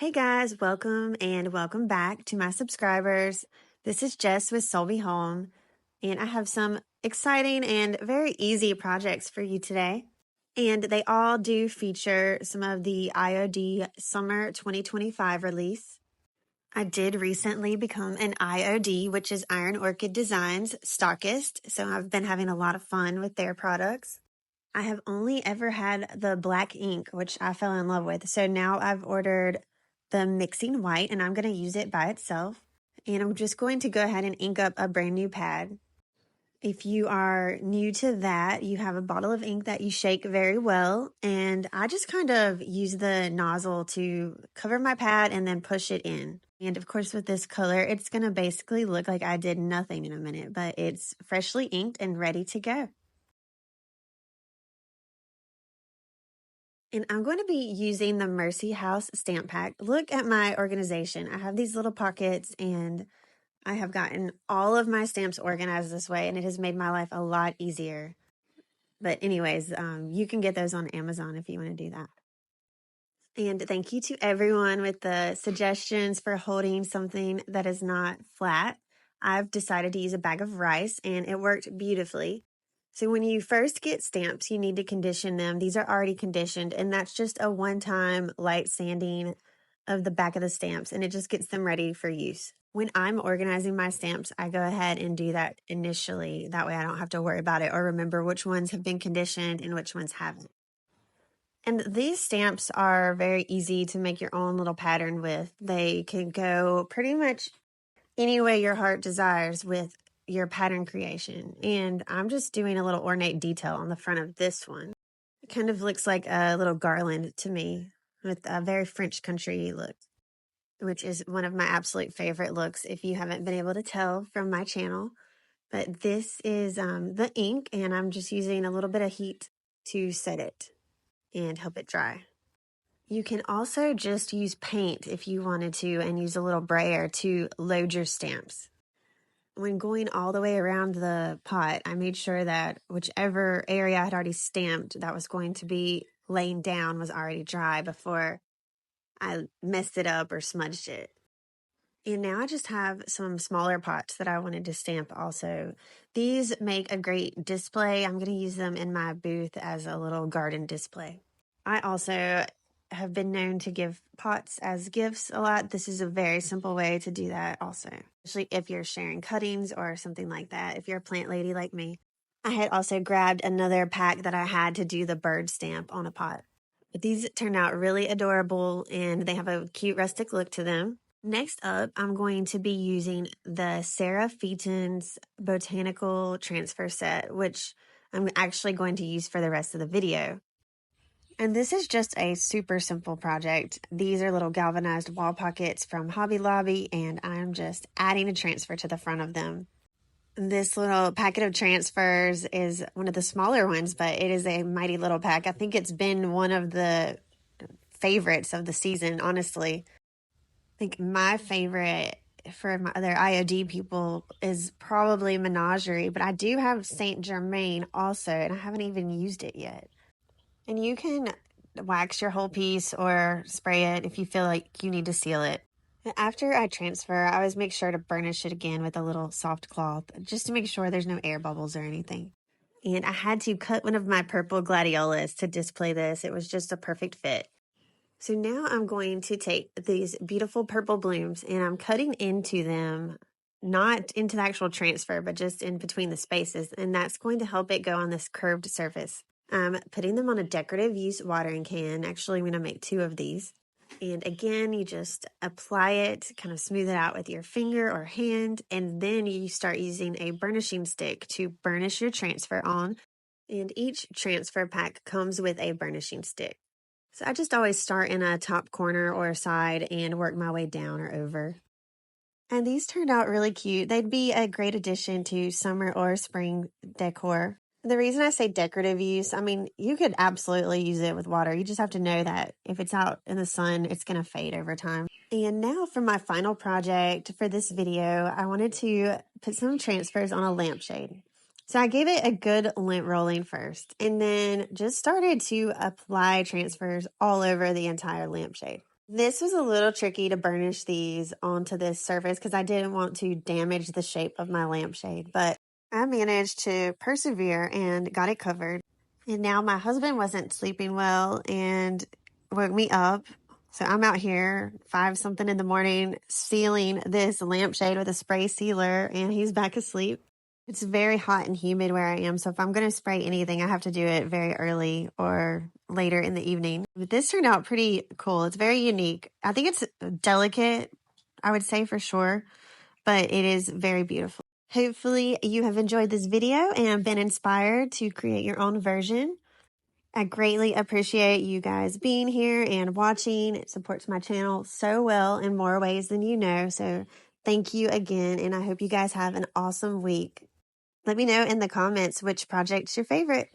Hey guys, welcome and welcome back to my subscribers. This is Jess with Solby Home, and I have some exciting and very easy projects for you today. And they all do feature some of the IOD Summer 2025 release. I did recently become an IOD, which is Iron Orchid Designs stockist, so I've been having a lot of fun with their products. I have only ever had the black ink, which I fell in love with. So now I've ordered the mixing white and I'm going to use it by itself. And I'm just going to go ahead and ink up a brand new pad. If you are new to that, you have a bottle of ink that you shake very well. And I just kind of use the nozzle to cover my pad and then push it in. And of course, with this color, it's going to basically look like I did nothing in a minute, but it's freshly inked and ready to go. And I'm going to be using the Mercy House stamp pack. Look at my organization. I have these little pockets and I have gotten all of my stamps organized this way and it has made my life a lot easier. But anyways, you can get those on Amazon if you want to do that. And thank you to everyone with the suggestions for holding something that is not flat. I've decided to use a bag of rice and it worked beautifully. So when you first get stamps, you need to condition them. These are already conditioned, and that's just a one-time light sanding of the back of the stamps, and it just gets them ready for use. When I'm organizing my stamps, I go ahead and do that initially. That way I don't have to worry about it or remember which ones have been conditioned and which ones haven't. And these stamps are very easy to make your own little pattern with. They can go pretty much any way your heart desires with your pattern creation. And I'm just doing a little ornate detail on the front of this one. It kind of looks like a little garland to me with a very French country look, which is one of my absolute favorite looks if you haven't been able to tell from my channel. But this is the ink, and I'm just using a little bit of heat to set it and help it dry. You can also just use paint if you wanted to and use a little brayer to load your stamps. When going all the way around the pot, I made sure that whichever area I had already stamped that was going to be laying down was already dry before I messed it up or smudged it. And now I just have some smaller pots that I wanted to stamp also. These make a great display. I'm going to use them in my booth as a little garden display. I also have been known to give pots as gifts a lot. This is a very simple way to do that also, especially if you're sharing cuttings or something like that, if you're a plant lady like me. I had also grabbed another pack that I had to do the bird stamp on a pot. But these turned out really adorable and they have a cute rustic look to them. Next up, I'm going to be using the Featon's Botanical Transfer Set, which I'm actually going to use for the rest of the video. And this is just a super simple project. These are little galvanized wall pockets from Hobby Lobby, and I'm just adding a transfer to the front of them. This little packet of transfers is one of the smaller ones, but it is a mighty little pack. I think it's been one of the favorites of the season, honestly. I think my favorite for my other IOD people is probably Menagerie, but I do have Saint Germain also, and I haven't even used it yet. And you can wax your whole piece or spray it if you feel like you need to seal it. After I transfer, I always make sure to burnish it again with a little soft cloth, just to make sure there's no air bubbles or anything. And I had to cut one of my purple gladiolas to display this. It was just a perfect fit. So now I'm going to take these beautiful purple blooms and I'm cutting into them, not into the actual transfer, but just in between the spaces. And that's going to help it go on this curved surface. I'm putting them on a decorative use watering can. Actually, I'm going to make 2 of these. And again, you just apply it, kind of smooth it out with your finger or hand, and then you start using a burnishing stick to burnish your transfer on. And each transfer pack comes with a burnishing stick. So I just always start in a top corner or a side and work my way down or over. And these turned out really cute. They'd be a great addition to summer or spring decor. The reason I say decorative use, I mean, you could absolutely use it with water. You just have to know that if it's out in the sun, it's going to fade over time. And now for my final project for this video, I wanted to put some transfers on a lampshade. So I gave it a good lint rolling first and then just started to apply transfers all over the entire lampshade. This was a little tricky to burnish these onto this surface because I didn't want to damage the shape of my lampshade, but I managed to persevere and got it covered. And now my husband wasn't sleeping well and woke me up. So I'm out here 5 something in the morning sealing this lampshade with a spray sealer, and he's back asleep. It's very hot and humid where I am, so if I'm going to spray anything, I have to do it very early or later in the evening. But this turned out pretty cool. It's very unique. I think it's delicate, I would say for sure, but it is very beautiful. Hopefully you have enjoyed this video and been inspired to create your own version. I greatly appreciate you guys being here and watching. It supports my channel so well in more ways than you know. So thank you again, and I hope you guys have an awesome week. Let me know in the comments which project's your favorite.